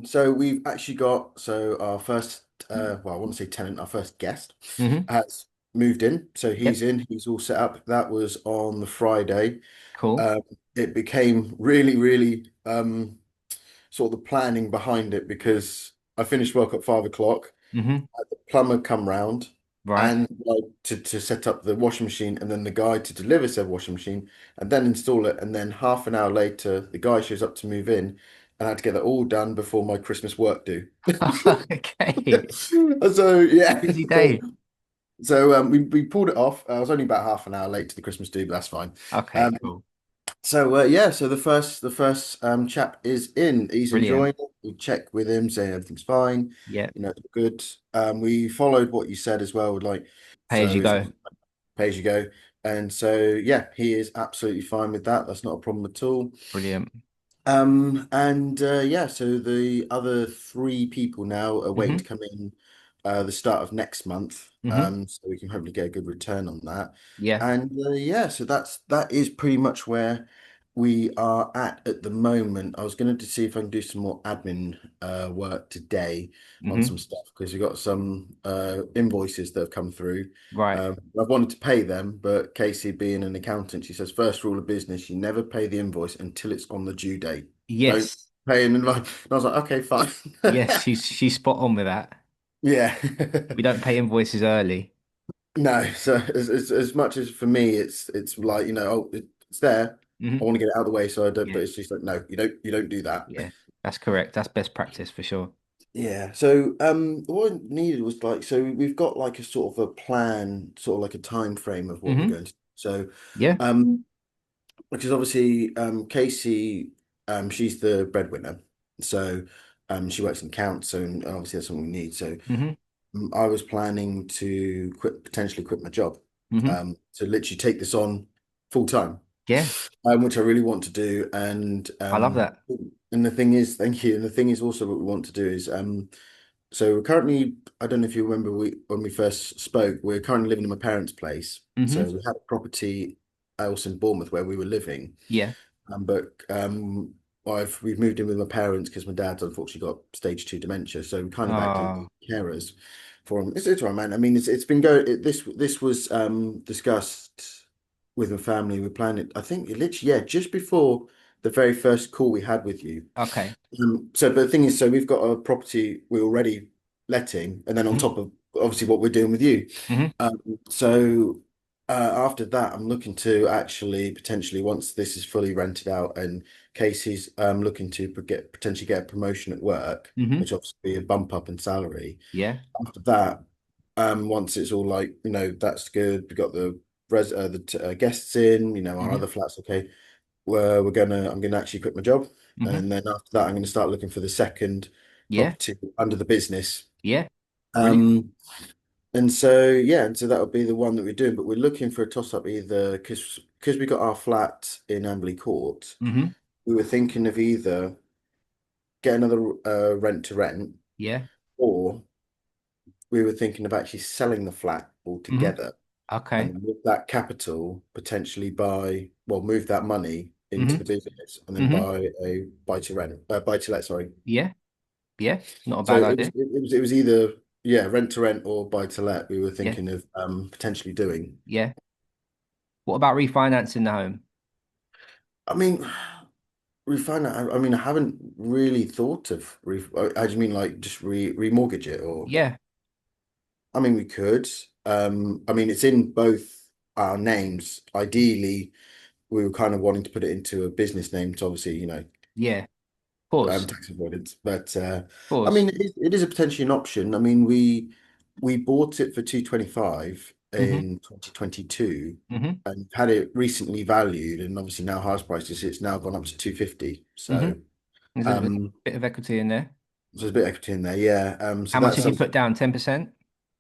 So we've actually got our first well, I want to say tenant, our first guest Hmm. has moved in. So Yep. he's in, he's all set up. That was on the Friday. Cool. Um, it became really, really sort of the planning behind it because I finished work at 5 o'clock. Hmm. The plumber come round Right. and like to set up the washing machine and then the guy to deliver said washing machine and then install it and then half an hour later the guy shows up to move in and I had to get that all done before my Christmas work due. Okay. So yeah, Busy so, day. we pulled it off. I was only about half an hour late to the Christmas do, but that's fine. Okay, Um, cool. yeah, so the first chap is in. He's Brilliant. enjoying it. We checked with him, saying everything's fine. Yeah. Good. We followed what you said as well, like Pay as so you it's go. pay as you go, and so yeah, he is absolutely fine with that. That's not a problem at all. Brilliant. And yeah, so the other three people now are waiting Hmm. to come in the start of next month. Hmm. So we can hopefully get a good return on that. Yeah. And yeah, so that is pretty much where we are at the moment. I was going to see if I can do some more admin work today on some Hmm. stuff because we've got some invoices that have come through. Right. I've wanted to pay them, but Casey, being an accountant, she says first rule of business, you never pay the invoice until it's on the due date. Don't Yes. pay in advance. And I was like, okay, fine. Yes, she's spot on with that. Yeah. We don't pay invoices early. No, so as much as for me, it's like, oh, it's there. I Hmm. want to get it out of the way, so I don't. Yeah. But it's just like, no, you don't do that. Yeah. That's correct. That's best practice for sure. Yeah. So what I needed was like, so we've got like a sort of a plan, sort of like a time frame of what we're Hmm. going to. So Yeah. um, which is obviously Casey, she's the breadwinner, so she works in accounts, and obviously that's something we need. So Hmm. I was planning to potentially quit my job, Hmm. to literally take this on full time, Yeah. which I really want to do. I love that. And the thing is, thank you. And the thing is also what we want to do is so we're currently, I don't know if you remember when we first spoke, we're currently living in my parents' place. So Hmm. we had a property else in Bournemouth where we were living. Yeah. But we've moved in with my parents because my dad's unfortunately got stage 2 dementia, so we kind of acted as Oh, carers for him. It's all right, man. I mean, it's been going. This was discussed with my family. We planned it. I think literally, yeah, just before the very first call we had with you. okay. But the thing is, so we've got a property we're already letting, and then on Hmm. top of obviously what we're doing with you. Hmm. So after that, I'm looking to actually potentially once this is fully rented out and Casey's looking to potentially get a promotion at work, Hmm. which obviously be a bump up in salary. Yeah. After that, once it's all like that's good, we got the guests in, our Hmm. other flats okay. Where I'm gonna actually quit my job, Hmm. and then after that, I'm gonna start looking for the second Yeah. property under the business. Yeah. Brilliant. Um, and so yeah, and so that would be the one that we're doing, but we're looking for a toss up either because we got our flat in Amberley Court. Hmm. We were thinking of either get another rent to rent, Yeah. or we were thinking of actually selling the flat Hmm. altogether, Okay. and with that capital potentially move that money into Hmm. the business and then Hmm. buy a buy to let, sorry. Yeah. Yeah. Not a So bad it was idea. it was either yeah rent to rent or buy to let. We were Yeah. thinking of potentially doing. Yeah. What about refinancing the home? I mean, I mean, I haven't really thought of how do you mean like just remortgage it or? Yeah. I mean, we could. I mean, it's in both our names. Ideally, we were kind of wanting to put it into a business name to obviously, Yeah. Pause. tax avoidance. But I Pause. mean, it is a potentially an option. I mean, we bought it for 225 Hmm. in 2022 Hmm. and had it recently valued, and obviously now house prices, it's now gone up to 250. Hmm. So There's a um, bit of equity in there. there's a bit of equity in there, yeah. So How much that's did you something. put down? 10%?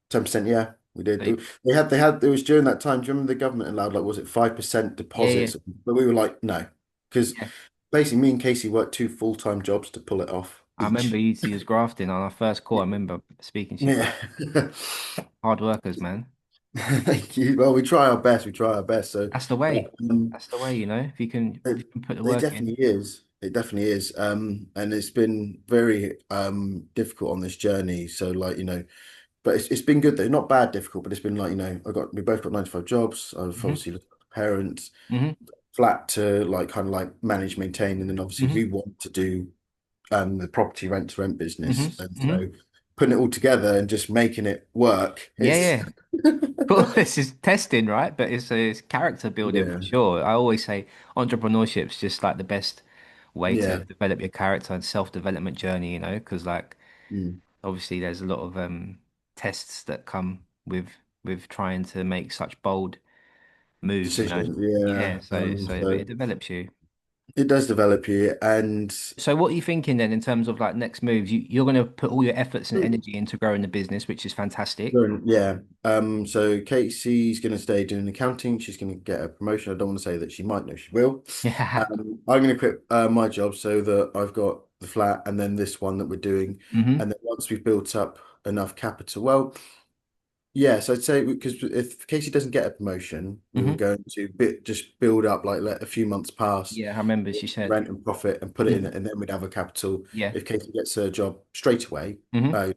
10%, yeah, we did. So, It was during that time. Do you remember the government allowed, like, was it 5% yeah, yeah, deposits? But we were like, no, because yeah. basically me and Casey worked two full-time jobs to pull it off I remember each. you was grafting on our first call. I remember speaking to you. Yeah. Hard workers, man. Thank you. Well, we try our best. We try our best. So, That's the but, way. That's the way, you know. If you can put the it work in. definitely is. it definitely is. And it's been very difficult on this journey. So like, but it's been good though. Not bad difficult, but it's been like, we both got 9 to 5 jobs. I've Hmm. obviously looked after parents, Hmm. flat to like kind of like manage, maintain, and then obviously Hmm. we want to do the property rent to rent Hmm. business. And Hmm. so putting it all together and just making it work Yeah, is yeah. Well, this is testing, right? But it's character building for yeah, sure. I always say entrepreneurship's just like the best way to yeah. develop your character and self-development journey, because like Mm. obviously there's a lot of tests that come with trying to make such bold moves. Decision, yeah. Yeah, so but So it develops you. it does develop you, and So what are you thinking then in terms of like next moves? You're going to put all your efforts and energy into growing the business, which is fantastic. yeah. So Casey's going to stay doing accounting. She's going to get a promotion. I don't want to say that she might know she will. Yeah. I'm going to quit my job so that I've got the flat and then this one that we're doing, Hmm. and then once we've built up enough capital, well. Yes, I'd say because if Casey doesn't get a promotion, we were Hmm. going to just build up, like let a few months pass, Yeah, I remember she said. rent and profit, and put it in, Hmm. and then we'd have a capital. Yeah. If Casey gets a job straight away, Hmm. uh,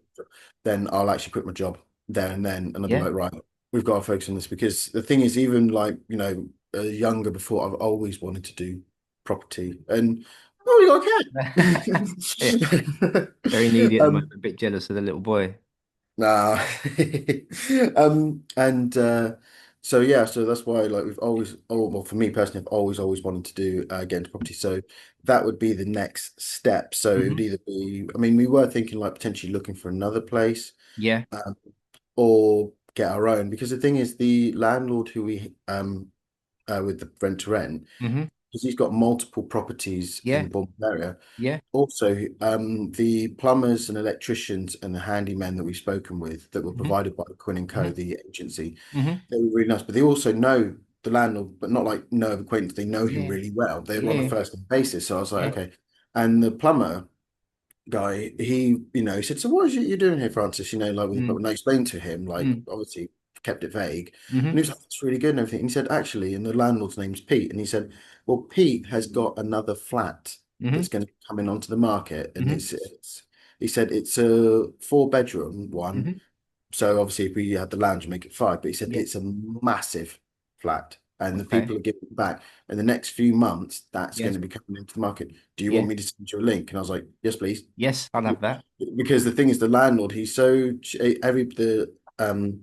then I'll actually quit my job there and then, and I'll be Yeah. like, right, we've got to focus on this because the thing is, even like younger before, I've always wanted to do property, and oh, you Yeah. got Very needy at the moment. um, A bit jealous of the little boy. Nah. And so yeah, so that's why like we've always well for me personally, I've always wanted to do get into property. So that would be the next step. So it would Hmm. either be, I mean, we were thinking like potentially looking for another place, Yeah. um, or get our own because the thing is the landlord who we with the rent to rent, Hmm. because he's got multiple properties in Yeah. the Bournemouth area. Yeah. Also, the plumbers and electricians and the handymen that we've spoken with that were Hmm. provided by Quinn and Co, Hmm. the agency, Hmm. they were really nice. But they also know the landlord, but not like know of acquaintance. They know him Yeah. really well. They were on a Yeah. first name basis. So I was like, Yeah. okay. And the plumber guy, he said, so what is it you're doing here, Francis? Like, Mm. when I explained to him, like, Mm. obviously kept it vague. And Hmm. he was like, it's really good and everything. And he said, actually, and the landlord's name's Pete. And he said, well, Pete has got another flat Hmm. that's going to come in onto the market. And Hmm. he said, it's a 4 bedroom one. Hmm. So obviously, if we had the lounge, make it 5. But he said, Yeah. it's a massive flat. And the Okay. people are giving it back. In the next few months, that's going Yes. to be coming into the market. Do you want Yeah. me to send you a link? And I was like, yes, please. Yes, I'll have that. Because the thing is, the landlord, he's so the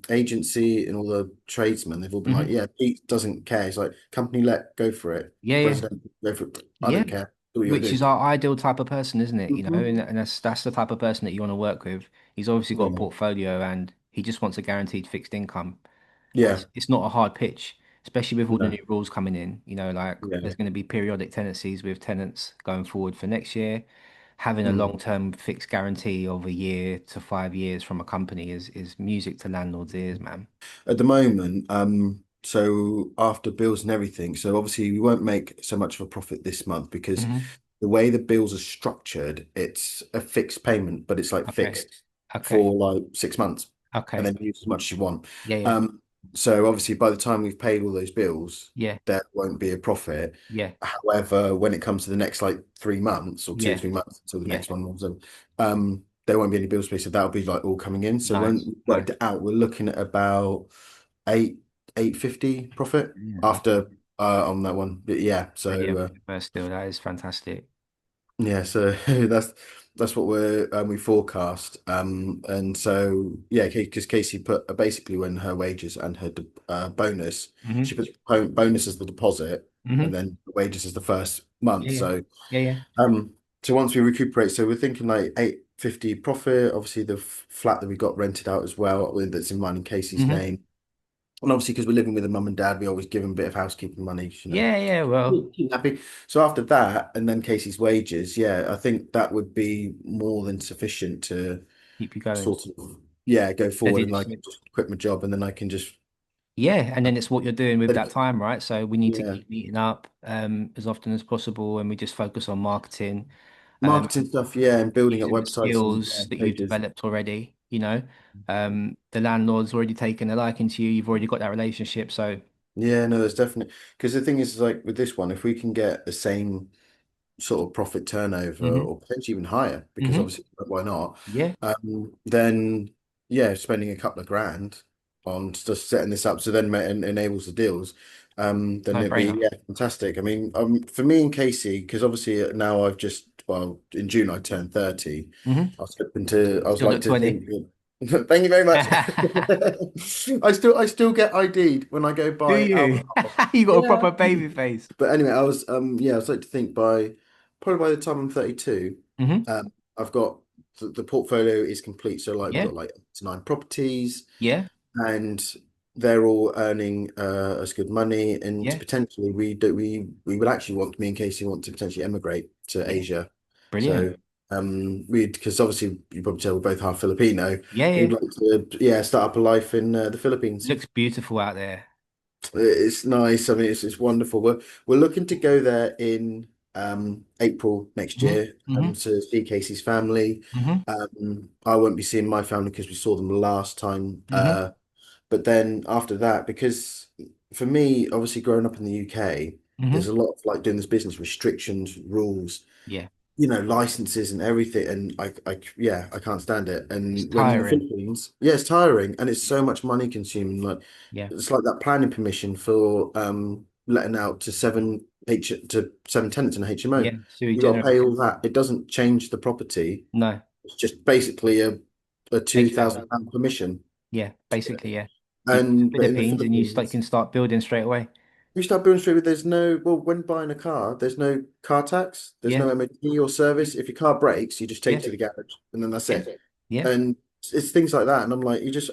agency and all the tradesmen, they've all been like, Hmm. yeah, Pete doesn't care. He's like, company let go for it, Yeah. Yeah. resident go for it. I Yeah. don't care. Do what you Which gotta is do. our ideal type of person, isn't it? Mhm. And that's the type of person that you want to work with. He's obviously got a Yeah, portfolio and he just wants a guaranteed fixed income. And yeah, it's not a hard pitch, especially with all the no, new rules coming in. Like yeah. there's going to be periodic tenancies with tenants going forward for next year. Having a Mm. long-term fixed guarantee of a year to 5 years from a company is music to landlords' ears, man. At the moment, so after bills and everything, so obviously we won't make so much of a profit this month because Hmm. the way the bills are structured, it's a fixed payment, but it's like Okay. fixed Okay. for like 6 months, and Okay. then use as much as you want. Yeah, yeah. Um, so obviously by the time we've paid all those bills, Yeah. there won't be a profit. Yeah. However, when it comes to the next like 3 months or two, Yeah. 3 months until the Yeah. next one was there won't be any bills paid, so that'll be like all coming in. So when Nice. we worked Nice. it out, we're looking at about 850 profit Yeah. after on that one. But yeah, so Brilliant. But still, that is fantastic. yeah, so that's what we forecast. And so yeah, because Casey put basically when her wages and her bonus, she Hmm. put bonus as the deposit, and Hmm. then the wages as the first month. Yeah, yeah. So Yeah, yeah. so once we recuperate, so we're thinking like 850 profit. Obviously, the flat that we got rented out as well, that's in mine in Casey's Hmm. name. And obviously, because we're living with a mum and dad, we always give them a bit of housekeeping money, Yeah, yeah. Well, keep happy. So after that, and then Casey's wages, yeah, I think that would be more than sufficient to keep you going. sort of, yeah, go forward, Steady and the I can ship. just quit my job, and then I can just, Yeah, and then it's what you're doing with that time, right? So we need to yeah, keep meeting up as often as possible, and we just focus on marketing, marketing stuff, yeah, and building up using the websites and yeah, skills that you've pages. developed already. The landlord's already taken a liking to you. You've already got that relationship. So Yeah, no, there's definitely because the thing is like with this one, if we can get the same sort of profit turnover Hmm. or potentially even higher, because Hmm. obviously why not? Yeah. Then yeah, spending a couple of grand on just setting this up so then enables the deals. Then No it'd be brainer. yeah, fantastic. I mean, for me and Casey, because obviously now I've just well in June I turned 30. Hmm. I was Still like look to 20. think. Thank you very much. I still get ID'd when I go Do buy you? alcohol. You got a Yeah. proper baby face. But anyway, I was like to think by probably by the time I'm 32, Hmm. I've got the portfolio is complete. So like we've Yeah. got like 9 properties Yeah. and they're all earning us good money, and Yeah. potentially we would actually want me and Casey want to potentially emigrate to Yeah. Asia. Brilliant. So we'd because obviously you probably tell we're both half Filipino. Yeah. We'd Yeah. like to yeah start up a life in the Philippines. Looks beautiful out there. It's nice. I mean, it's wonderful. We're looking to go there in April next Hmm. year Hmm. to see Casey's family. Hmm. I won't be seeing my family because we saw them last time. Hmm. But then after that, because for me, obviously growing up in the UK, Hmm. there's a lot of like doing this business restrictions, rules, Yeah. licenses and everything. And yeah, I can't stand it. It's And when in the tiring. Philippines, yeah, it's tiring and it's so much money consuming. Like Yeah. it's like that planning permission for letting out to seven tenants in a HMO. Yeah. Sui You got to pay generis. all that. It doesn't change the property. No. It's just basically a two Takes thousand over. pound permission. Yeah. Basically, yeah. You go to And but in the Philippines and you Philippines, can start building straight away. you start building straight with there's no well when buying a car, there's no car tax, there's Yeah. no MOT or service. If your car breaks, you just take Yeah. it to the garage and then that's Yeah. it. Yeah. And it's things like that. And I'm like, I just,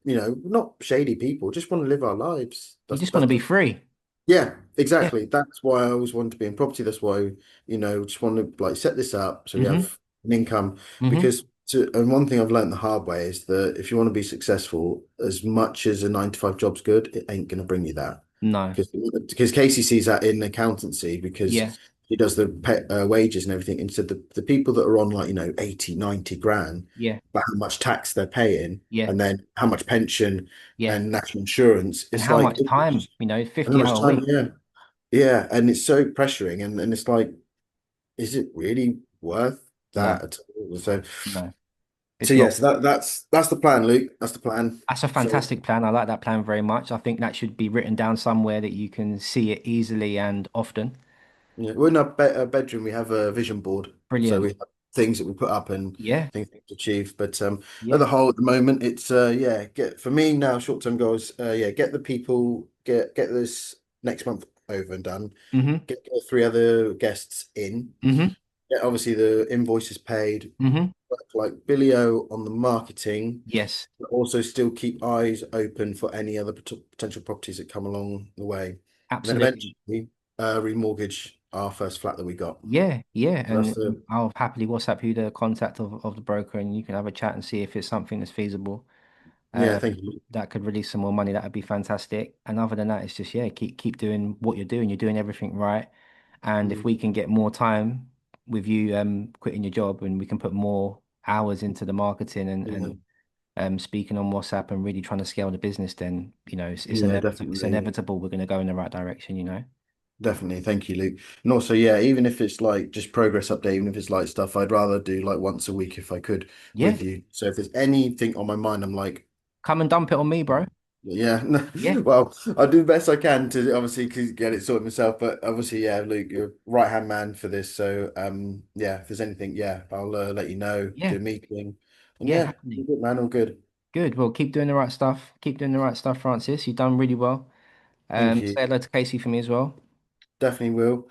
not shady people, just want to live our lives. You just want to be free. Yeah, Yeah. exactly. That's why I always wanted to be in property. That's why, just want to like set this up so we Hmm. have an income. Hmm. Because and one thing I've learned the hard way is that if you want to be successful, as much as a 9 to 5 job's good, it ain't going to bring you that. No. Because Casey sees that in accountancy because Yeah. he does the wages and everything. And so the people that are on like, 80, 90 grand, Yeah. but how much tax they're paying Yeah. and then how much pension Yeah. and national insurance, And it's how like, much time, and how 50 much hour time, week. yeah. Yeah, and it's so pressuring, and it's like, is it really worth No, that at all? So, no, so it's not. yes, that's the plan, Luke. That's the plan. That's a So fantastic plan. I like that plan very much. I think that should be written down somewhere that you can see it easily and often. yeah, we're in our bedroom. We have a vision board, so we Brilliant. have things that we put up and Yeah, things to achieve. But at yeah. the whole, at the moment, it's yeah. Get for me now, short term goals. Yeah, get the people, get this next month over and done. Mm-hmm. Get 3 other guests in. Mm-hmm. Get obviously the invoices paid. Mm-hmm. Work like Billio on the marketing, Yes, but also still keep eyes open for any other potential properties that come along the way. And then absolutely. eventually remortgage our first flat that we got. Yeah, yeah. So that's And I'll happily WhatsApp you the contact of the broker and you can have a chat and see if it's something that's feasible. yeah, thank you. That could release some more money. That would be fantastic. And other than that, it's just, yeah, keep doing what you're doing. You're doing everything right. And if Mm, we can get more time with you quitting your job and we can put more hours into the marketing yeah, and speaking on WhatsApp and really trying to scale the business, then it's yeah, inevitable. It's definitely. inevitable we're going to go in the right direction. Definitely. Thank you, Luke. And also, yeah, even if it's like just progress update, even if it's light stuff, I'd rather do like once a week if I could Yeah, with you. So if there's anything on my mind, I'm like, come and dump it on me, bro. yeah, Yeah, well, I'll do the best I can to obviously get it sorted myself. But obviously, yeah, Luke, you're right hand man for this. So, yeah, if there's anything, yeah, I'll let you know, do yeah, a meeting, and yeah, yeah, all happily. good, man, all good. Good. Well, keep doing the right stuff. Keep doing the right stuff, Francis. You've done really well. Thank you. Say hello to Casey for me as well. Definitely will.